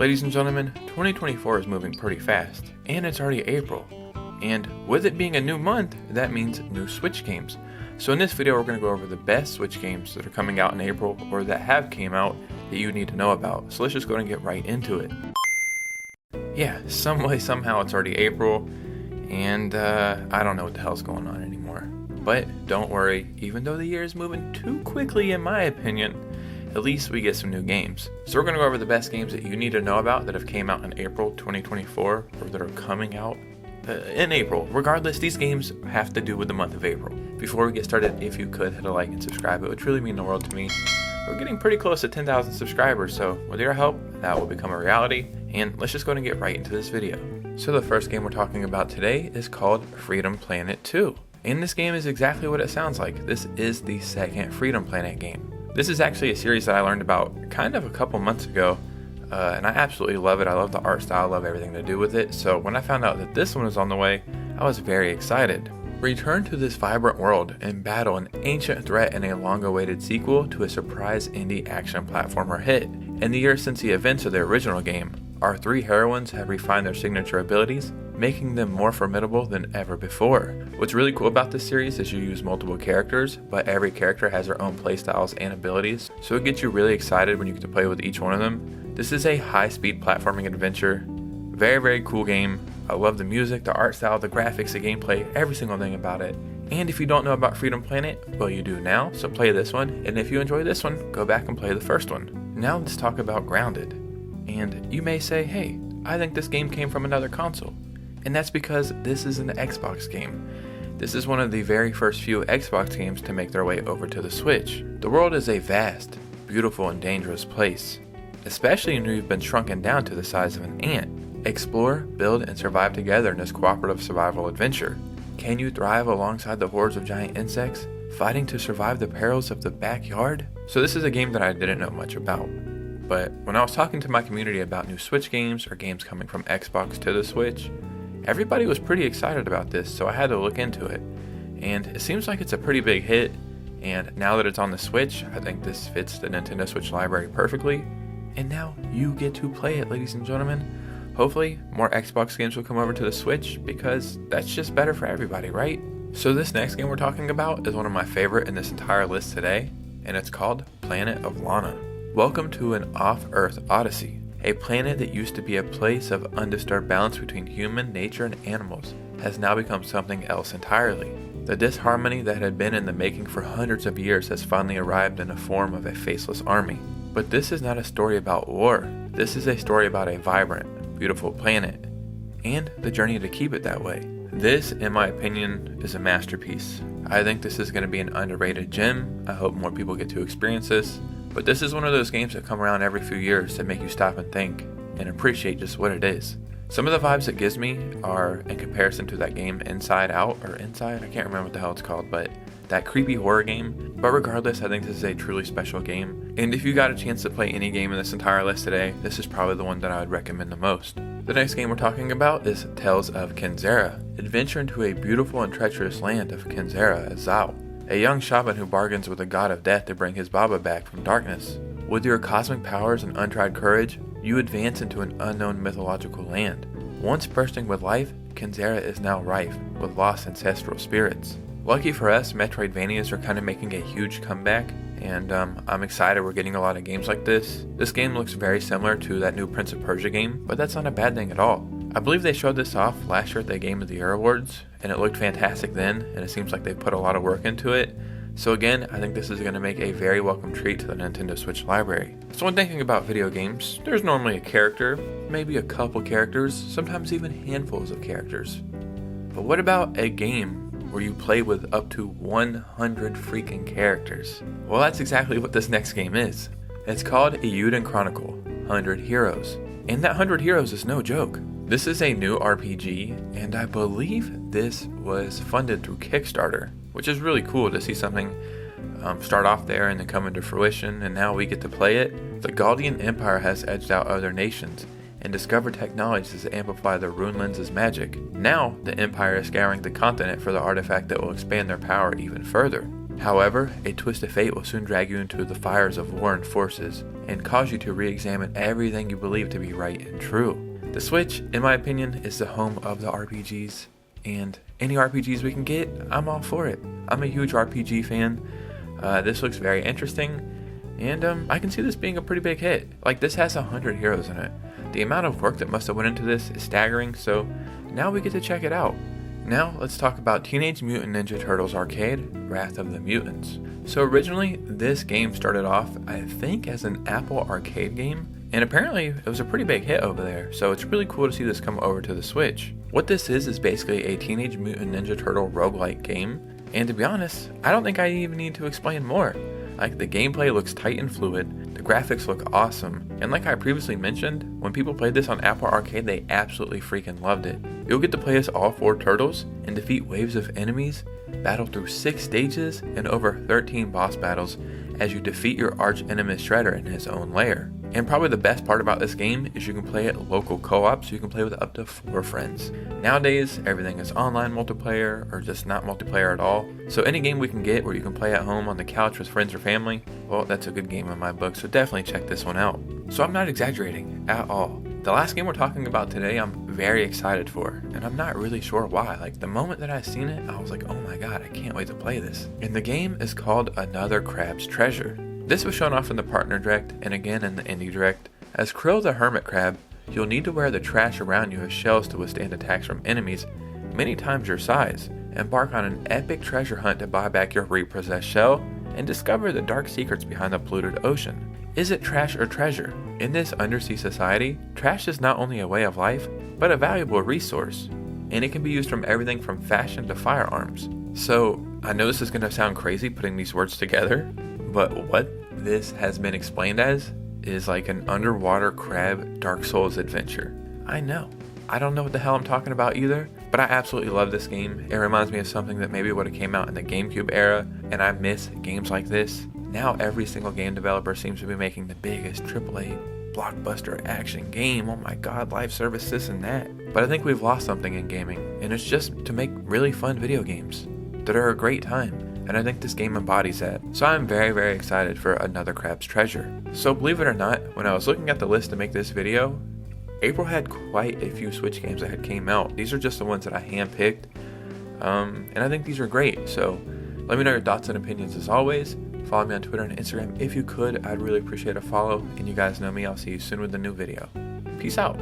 Ladies and gentlemen, 2024 is moving pretty fast, and it's already April. And with it being a new month, that means new Switch games. So in this video, we're going to go over the best Switch games that are coming out in April, or that have came out, that you need to know about. So let's just go and get right into it. Yeah, some way, somehow it's already April, and I don't know what the hell's going on anymore. But don't worry, even though the year is moving too quickly in my opinion, at least we get some new games. So we're going to go over the best games that you need to know about that have came out in April 2024, or that are coming out in April. Regardless, these games have to do with the month of April. Before we get started, if you could hit a like and subscribe, it would truly mean the world to me. We're getting pretty close to 10,000 subscribers, so with your help, that will become a reality. And let's just go and get right into this video. So the first game we're talking about today is called Freedom Planet 2. And this game is exactly what it sounds like. This is the second Freedom Planet game. This is actually a series that I learned about kind of a couple months ago, and I absolutely love it. I love the art style, I love everything to do with it. So when I found out that this one was on the way, I was very excited. Return to this vibrant world and battle an ancient threat in a long-awaited sequel to a surprise indie action platformer hit. In the years since the events of the original game, our three heroines have refined their signature abilities, making them more formidable than ever before. What's really cool about this series is you use multiple characters, but every character has their own playstyles and abilities, so it gets you really excited when you get to play with each one of them. This is a high-speed platforming adventure. Very cool game. I love the music, the art style, the graphics, the gameplay, every single thing about it. And if you don't know about Freedom Planet, well, you do now, so play this one, and if you enjoy this one, go back and play the first one. Now let's talk about Grounded. And you may say, hey, I think this game came from another console. And that's because this is an Xbox game. This is one of the very first few Xbox games to make their way over to the Switch. The world is a vast, beautiful, and dangerous place, especially when you've been shrunken down to the size of an ant. Explore, build, and survive together in this cooperative survival adventure. Can you thrive alongside the hordes of giant insects, fighting to survive the perils of the backyard? So this is a game that I didn't know much about. But when I was talking to my community about new Switch games or games coming from Xbox to the Switch, everybody was pretty excited about this, so I had to look into it. And it seems like it's a pretty big hit, and now that it's on the Switch, I think this fits the Nintendo Switch library perfectly. And now you get to play it, ladies and gentlemen. Hopefully, more Xbox games will come over to the Switch, because that's just better for everybody, right? So this next game we're talking about is one of my favorite in this entire list today, and it's called Planet of Lana. Welcome to an off-Earth odyssey. A planet that used to be a place of undisturbed balance between human, nature, and animals has now become something else entirely. The disharmony that had been in the making for hundreds of years has finally arrived in the form of a faceless army. But this is not a story about war. This is a story about a vibrant, beautiful planet, and the journey to keep it that way. This, in my opinion, is a masterpiece. I think this is going to be an underrated gem. I hope more people get to experience this. But this is one of those games that come around every few years that make you stop and think and appreciate just what it is. Some of the vibes it gives me are in comparison to that game Inside Out, or Inside, I can't remember what the hell it's called, but that creepy horror game. But regardless, I think this is a truly special game. And if you got a chance to play any game in this entire list today, this is probably the one that I would recommend the most. The next game we're talking about is Tales of Kenzera. Adventure into a beautiful and treacherous land of Kenzera as Zao, a young shaman who bargains with the god of death to bring his Baba back from darkness. With your cosmic powers and untried courage, you advance into an unknown mythological land. Once bursting with life, Kenzera is now rife with lost ancestral spirits. Lucky for us, Metroidvanias are kind of making a huge comeback, and I'm excited we're getting a lot of games like this. This game looks very similar to that new Prince of Persia game, but that's not a bad thing at all. I believe they showed this off last year at the Game of the Year Awards, and it looked fantastic then, and it seems like they put a lot of work into it. So again, I think this is going to make a very welcome treat to the Nintendo Switch library. So when thinking about video games, there's normally a character, maybe a couple characters, sometimes even handfuls of characters. But what about a game where you play with up to 100 freaking characters? Well, that's exactly what this next game is. It's called Eiyuden Chronicle, 100 Heroes. And that 100 Heroes is no joke. This is a new RPG, and I believe this was funded through Kickstarter, which is really cool to see something start off there and then come into fruition, and now we get to play it. The Galdian Empire has edged out other nations and discovered technologies that amplify the Rune Lens's magic. Now, the Empire is scouring the continent for the artifact that will expand their power even further. However, a twist of fate will soon drag you into the fires of warring forces and cause you to re-examine everything you believe to be right and true. The Switch, in my opinion, is the home of the RPGs, and any RPGs we can get, I'm all for it. I'm a huge RPG fan. This looks very interesting, and I can see this being a pretty big hit. Like, this has 100 heroes in it. The amount of work that must have went into this is staggering, so now we get to check it out. Now, let's talk about Teenage Mutant Ninja Turtles Arcade, Wrath of the Mutants. So originally, this game started off, I think, as an Apple arcade game, and apparently it was a pretty big hit over there, so it's really cool to see this come over to the Switch. What this is basically a Teenage Mutant Ninja Turtle roguelike game, and to be honest, I don't think I even need to explain more. Like, the gameplay looks tight and fluid, the graphics look awesome, and like I previously mentioned, when people played this on Apple Arcade, they absolutely freaking loved it. You'll get to play as all 4 turtles and defeat waves of enemies, battle through 6 stages and over 13 boss battles as you defeat your arch enemy Shredder in his own lair. And probably the best part about this game is you can play it local co-op, so you can play with up to 4 friends. Nowadays, everything is online multiplayer or just not multiplayer at all. So any game we can get where you can play at home on the couch with friends or family, well, that's a good game in my book, so definitely check this one out. So I'm not exaggerating at all. The last game we're talking about today, I'm very excited for, and I'm not really sure why. Like, the moment that I seen it, I was like, oh my god, I can't wait to play this. And the game is called Another Crab's Treasure. This was shown off in the Partner Direct, and again in the Indie Direct. As Krill the Hermit Crab, you'll need to wear the trash around you as shells to withstand attacks from enemies many times your size. Embark on an epic treasure hunt to buy back your repossessed shell, and discover the dark secrets behind the polluted ocean. Is it trash or treasure? In this undersea society, trash is not only a way of life, but a valuable resource, and it can be used from everything from fashion to firearms. So, I know this is going to sound crazy putting these words together, but what this has been explained as is like an underwater crab Dark Souls adventure. I know. I don't know what the hell I'm talking about either, but I absolutely love this game. It reminds me of something that maybe would have came out in the GameCube era, and I miss games like this. Now every single game developer seems to be making the biggest AAA blockbuster action game. Oh my god, live service, this and that. But I think we've lost something in gaming, and it's just to make really fun video games that are a great time. And I think this game embodies that. So I'm very, very excited for Another Crab's Treasure. So believe it or not, when I was looking at the list to make this video, April had quite a few Switch games that had came out. These are just the ones that I handpicked. And I think these are great. So let me know your thoughts and opinions as always. Follow me on Twitter and Instagram if you could. I'd really appreciate a follow. And you guys know me. I'll see you soon with a new video. Peace out.